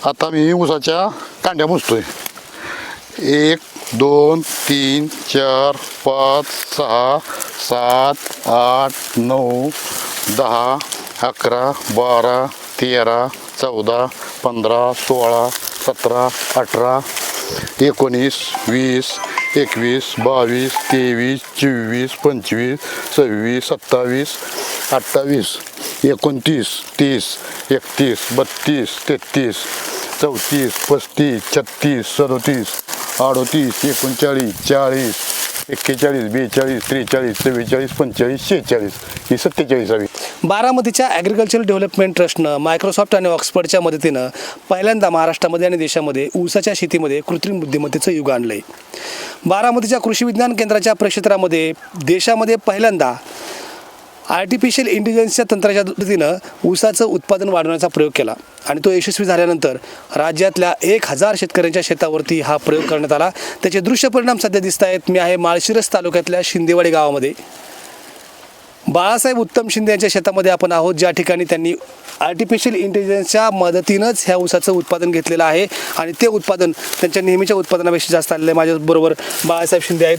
आता मी ऊसाच्या कांड्या मोजतोय. 1 2 3 4 5 6 7 8 9 10 11 12 13 14 15 16 17 18 19 20 21 22 23 24 25 26 27 28 29 30 31 32 33 34 35 36 37 38 39 40 41 42 43 44 45 46 ही 47वी. बारामतीच्या ॲग्रिकल्चरल डेव्हलपमेंट ट्रस्टनं मायक्रोसॉफ्ट आणि ऑक्सफर्डच्या मदतीनं पहिल्यांदा महाराष्ट्रामध्ये आणि देशामध्ये ऊसाच्या शेतीमध्ये कृत्रिम बुद्धिमत्तेचं युग आणलं आहे. बारामतीच्या कृषी विज्ञान केंद्राच्या प्रक्षेत्रामध्ये देशामध्ये पहिल्यांदा आर्टिफिशियल इंटेलिजन्सच्या तंत्राच्या मदतीनं ऊसाचं उत्पादन वाढवण्याचा प्रयोग केला आणि तो यशस्वी झाल्यानंतर राज्यातल्या 1000 शेतकऱ्यांच्या शेतावरती हा प्रयोग करण्यात आला. त्याचे दृश्य परिणाम सध्या दिसत आहेत. मी आहे माळशिरस तालुक्यातल्या शिंदेवाडी गावामध्ये. बाळासाहेब उत्तम शिंदे यांच्या शेतामध्ये आपण आहोत, ज्या ठिकाणी त्यांनी आर्टिफिशियल इंटेलिजन्सच्या मदतीनंच ह्या ऊसाचं उत्पादन घेतलेलं आहे आणि ते उत्पादन त्यांच्या नेहमीच्या उत्पादनापेक्षा जास्त आलेलं आहे. माझ्याबरोबर बाळासाहेब शिंदे आहेत.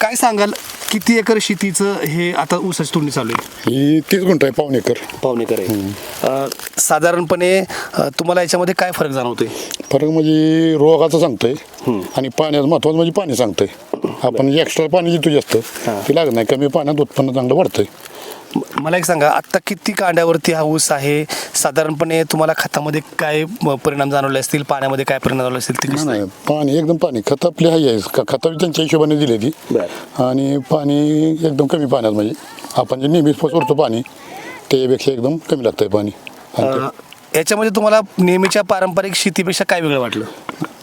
काय सांगाल, किती एकर शेतीचं हे आता ऊसाची तोडणी चालू आहे? ही 30 गुंठ आहे, पाऊण एकर. पाऊण एकर आहे. साधारणपणे तुम्हाला याच्यामध्ये काय फरक जाणवतोय? फरक म्हणजे रोगाचं सांगतोय आणि पाण्याचं महत्वाचं म्हणजे पाणी सांगतंय. आपण जे एक्स्ट्रा पाणी देतो जास्त ते लागत नाही, कमी पाण्यात उत्पन्न चांगलं वाढतंय. मला एक सांगा, आत्ता किती कांड्यावरती हा ऊस आहे? साधारणपणे तुम्हाला खतामध्ये काय परिणाम जाणवले असतील, पाण्यामध्ये काय परिणाम जाणवले असतील? ते नाही, पाणी एकदम पाणी खत आपली आहे खता त्यांच्या हिशोबाने दिली ती. आणि पाणी एकदम कमी पाण्यात, म्हणजे आपण जे नेहमीच सोडतो पाणी त्यापेक्षा एकदम कमी लागतंय पाणी. याच्यामध्ये तुम्हाला नेहमीच्या पारंपरिक शेतीपेक्षा काय वेगळं वाटलं?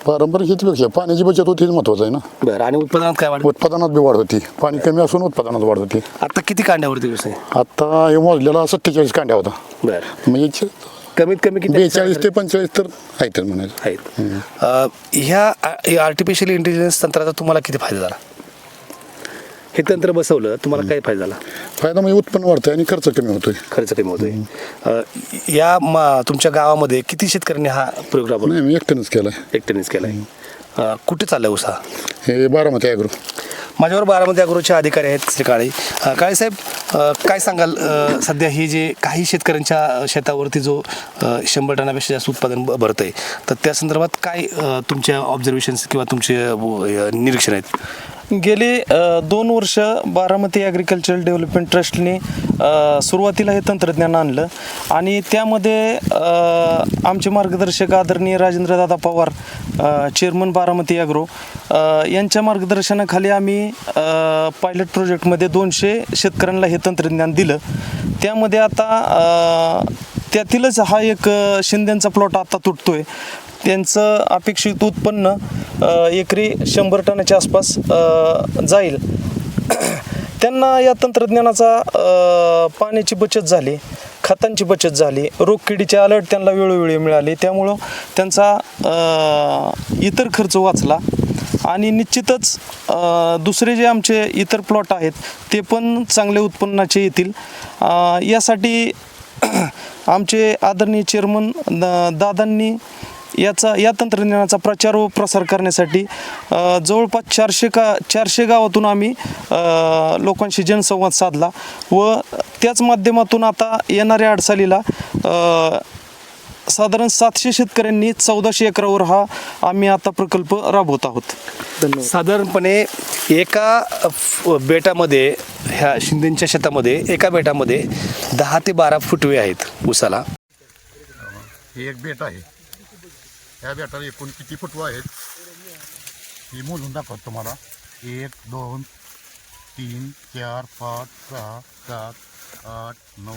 पारंपरिक शेतीपेक्षा पाण्याची बचत होती, महत्वाचं आहे ना. बरं. आणि उत्पादनात काय वाटलं? उत्पादनात बी वाढ होती, पाणी कमी असून उत्पादनात वाढ होती. आता किती कांड्यावरती ऊस आहे? आता हे मोजलेला 47 कांड्या होता. बरं. म्हणजे कमीत कमी किती? 42 ते 45 तर आहेत म्हणायचं. आहेत. ह्या आर्टिफिशियल इंटेलिजन्स तंत्राचा तुम्हाला किती फायदा झाला? हे तंत्र बसवलं तुम्हाला काय फायदा झाला? फायदा म्हणजे उत्पन्न वाढतंय आणि खर्च कमी होतोय. खर्च कमी होतोय. तुमच्या गावामध्ये किती शेतकऱ्यांनी हा प्रयोग राबवला? नाही, मी एकट्यानेच केलाय. एकट्यानेच केलाय. कुठे चाललाय ऊस हा? हे बारामती ॲग्रो. माझ्यावर बारामती ॲग्रोचे अधिकारी आहेत श्री काळे. काळे साहेब, काय सांगाल, सध्या ही जे काही शेतकऱ्यांच्या शेतावरती जो 100 टनापेक्षा जास्त उत्पादन भरतंय, तर त्या संदर्भात काय तुमच्या ऑब्झर्वेशन्स किंवा तुमचे निरीक्षण आहेत? गेले 2 वर्ष बारामती ॲग्रिकल्चरल डेव्हलपमेंट ट्रस्टने सुरुवातीला हे तंत्रज्ञान आणलं आणि त्यामध्ये आमचे मार्गदर्शक आदरणीय राजेंद्रदादा पवार, चेअरमन बारामती ॲग्रो, यांच्या मार्गदर्शनाखाली आम्ही पायलट प्रोजेक्टमध्ये 200 शेतकऱ्यांना हे तंत्रज्ञान दिलं. त्यामध्ये आता त्यातीलच हा एक शिंद्यांचा प्लॉट आता तुटतोय. त्यांचं अपेक्षित उत्पन्न एकरी 100 टनाच्या आसपास जाईल. त्यांना या तंत्रज्ञानाचा पाण्याची बचत झाली, खतांची बचत झाली, रोगकिडीचे अलर्ट त्यांना वेळोवेळी मिळाले, त्यामुळं त्यांचा इतर खर्च वाचला आणि निश्चितच दुसरे जे आमचे इतर प्लॉट आहेत ते पण चांगले उत्पन्नाचे येतील. यासाठी आमचे आदरणीय चेअरमन दादांनी या तंत्रज्ञानाचा प्रचार व प्रसार करण्यासाठी जवळपास 400 गावातून आम्ही लोकांशी जनसंवाद साधला व त्याच माध्यमातून आता येणाऱ्या अडसालीला साधारण 700 शेतकऱ्यांनी 1400 एकरावर हा आम्ही आता प्रकल्प राबवत आहोत. साधारणपणे एका बेटामध्ये, ह्या शिंदेच्या शेतामध्ये एका बेटामध्ये 10 ते 12 फुटवे आहेत ऊसाला. हे एक बेट आहे. या बेटाला एकूण किती फुटवा आहेत हे मोजून दाखवतो तुम्हाला. 1 2 3 4 5 6 7 8 9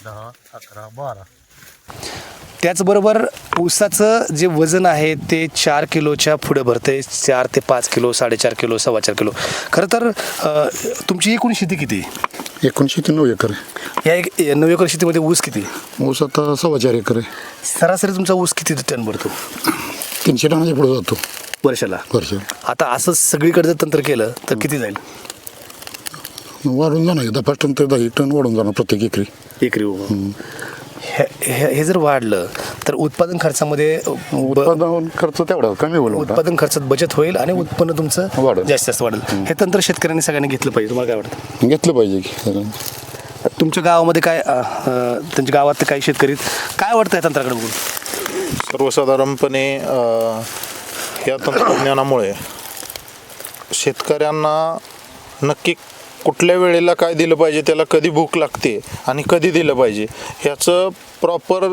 10 11 12. त्याचबरोबर ऊसाचं जे वजन आहे ते 4 किलोच्या पुढे भरते. 4 ते 5 किलो, 4.5 किलो, 4.25 किलो. खरं तर तुमची एकूण शेती किती? एकूण शेती 9 एकर आहे. या 9 एकर शेतीमध्ये ऊस किती? ऊस आता 4.25 एकर आहे. सरासरी तुमचा ऊस किती टन भरतो? 300 टनाच्या पुढे जातो वर्षाला. आता असं सगळीकडे जर तंत्र केलं तर किती जाईल? वाढून जाणार 10 टन तर 10 टन वाढून जाणार प्रत्येक एकरी. हे जर वाढलं तर तर उत्पादन खर्चामध्ये उत्पादन खर्च तेवढा कमी होईल मोठा. उत्पादन खर्चात बचत होईल आणि उत्पन्न तुमचं वाढेल. जास्त वाढेल. हे तंत्र शेतकऱ्यांनी सगळ्यांनी घेतलं पाहिजे. तुम्हाला काय वाटतं? घेतलं पाहिजे की. तुमच्या गावामध्ये काय त्यांच्या गावातले काही शेतकरी काय वाटतं या तंत्राकडे बघून? सर्वसाधारणपणे या तंत्रज्ञानामुळे शेतकऱ्यांना नक्की कुठल्या वेळेला काय दिलं पाहिजे, त्याला कधी भूक लागते आणि कधी दिलं पाहिजे ह्याचं प्रॉपर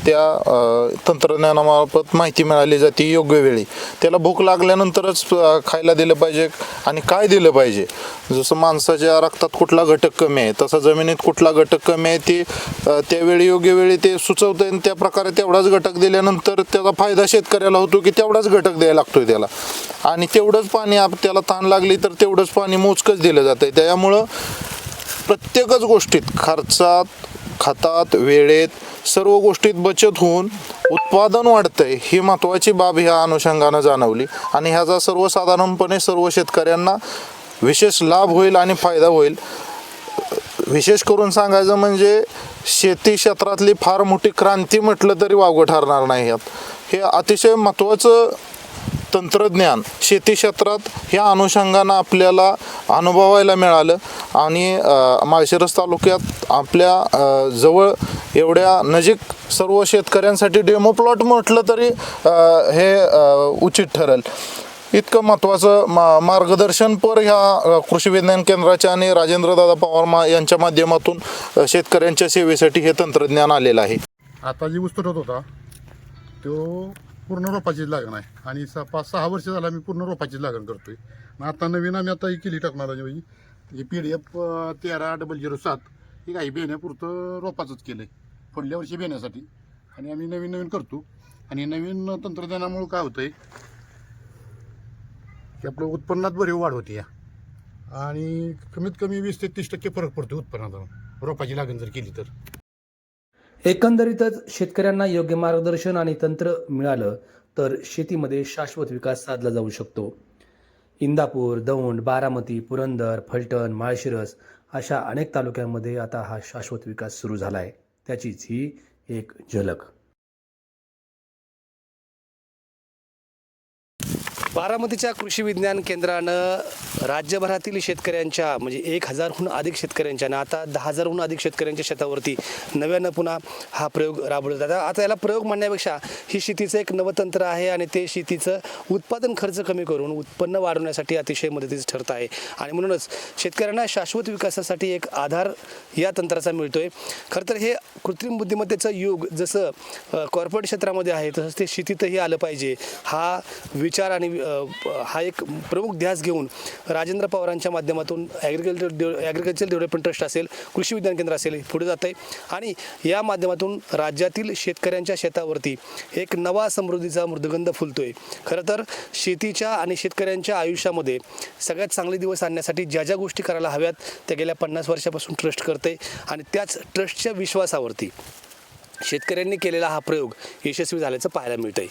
त्या तंत्रज्ञानामार्फत माहिती मिळाली जाते योग्य वेळी. त्याला भूक लागल्यानंतरच खायला दिलं पाहिजे आणि काय दिलं पाहिजे. जसं माणसाच्या रक्तात कुठला घटक कमी आहे तसा जमिनीत कुठला घटक कमी आहे ते त्यावेळी योग्य वेळी ते सुचवतं आणि त्या प्रकारे तेवढाच घटक दिल्यानंतर त्याचा फायदा शेतकऱ्याला होतो की तेवढाच घटक द्यायला लागतोय त्याला. आणि तेवढंच पाणी त्याला ताण लागली तर तेवढंच पाणी मोजकंच दिलं जातं. त्यामुळं प्रत्येकच गोष्टीत खर्चात, खतात, वेळेत सर्व गोष्टीत बचत होऊन उत्पादन वाढतंय ही महत्त्वाची बाब ह्या अनुषंगानं जाणवली. आणि ह्याचा सर्वसाधारणपणे सर्व शेतकऱ्यांना विशेष लाभ होईल आणि फायदा होईल. विशेष करून सांगायचं म्हणजे शेती क्षेत्रातली फार मोठी क्रांती म्हटलं तरी वावगं ठरणार नाही. यात हे अतिशय महत्त्वाचं तंत्रज्ञान शेती क्षेत्रात ह्या अनुषंगानं आपल्याला अनुभवायला मिळालं. आणि माळशिरस तालुक्यात आपल्या जवळ एवढ्या नजीक सर्व शेतकऱ्यांसाठी डेमो प्लॉट म्हटलं तरी हे उचित ठरेल. इतकं महत्त्वाचं मार्गदर्शनपर ह्या कृषी विज्ञान केंद्राच्या आणि राजेंद्रदादा पवार यांच्या माध्यमातून शेतकऱ्यांच्या सेवेसाठी हे तंत्रज्ञान आलेलं आहे. आता जी ऊस तुटत होता तो पूर्ण रोपाची लागण आहे आणि 5-6 वर्ष झाला मी पूर्ण रोपाची लागण करतोय. आता नवीन आम्ही आता ही केली टाकणार आहे ही PDF 13-007 ही काही बेण्यापुरतं रोपाचंच केलं आहे पुढल्या वर्षी बेण्यासाठी. आणि आम्ही नवीन करतो. आणि नवीन तंत्रज्ञानामुळे काय होतं आहे की आपलं उत्पन्नात बरी वाढ होते या आणि कमीत कमी 20 ते 30% फरक पडतो उत्पन्नात रोपाची लागण जर केली तर. एकंदरीतच शेतकऱ्यांना योग्य मार्गदर्शन आणि तंत्र मिळालं तर शेतीमध्ये शाश्वत विकास साधला जाऊ शकतो. इंदापूर, दौंड, बारामती, पुरंदर, फलटण, माळशिरस अशा अनेक तालुक्यांमध्ये आता हा शाश्वत विकास सुरू झाला आहे. त्याचीच ही एक झलक. बारामतीच्या कृषी विज्ञान केंद्रानं राज्यभरातील शेतकऱ्यांच्या म्हणजे 1000हून अधिक शेतकऱ्यांच्या आणि आता 10,000हून अधिक शेतकऱ्यांच्या शेतावरती नव्यानं पुन्हा हा प्रयोग राबवला जातो. आता याला प्रयोग म्हणण्यापेक्षा ही शेतीचं एक नवतंत्र आहे आणि ते शेतीचं उत्पादन खर्च कमी करून उत्पन्न वाढवण्यासाठी अतिशय मदतीचं ठरत आहे. आणि म्हणूनच शेतकऱ्यांना शाश्वत विकासासाठी एक आधार या तंत्राचा मिळतोय. खरं तर हे कृत्रिम बुद्धिमत्तेचं युग जसं कॉर्पोरेट क्षेत्रामध्ये आहे तसंच ते शेतीतही आलं पाहिजे हा विचार आणि हा एक प्रमुख ध्यास घेऊन राजेंद्र पवारांच्या माध्यमातून ॲग्रिकल्चर डेव्हलपमेंट ट्रस्ट असेल, कृषी विज्ञान केंद्र असेल पुढे जात आहे. आणि या माध्यमातून राज्यातील शेतकऱ्यांच्या शेतावरती एक नवा समृद्धीचा मृदुगंध फुलतोय. खरं तर शेतीच्या आणि शेतकऱ्यांच्या आयुष्यामध्ये सगळ्यात चांगले दिवस आणण्यासाठी ज्या ज्या गोष्टी करायला हव्यात त्या गेल्या 50 वर्षापासून ट्रस्ट करते आणि त्याच ट्रस्टच्या विश्वासावरती शेतकऱ्यांनी केलेला हा प्रयोग यशस्वी झाल्याचं पाहायला मिळतंय.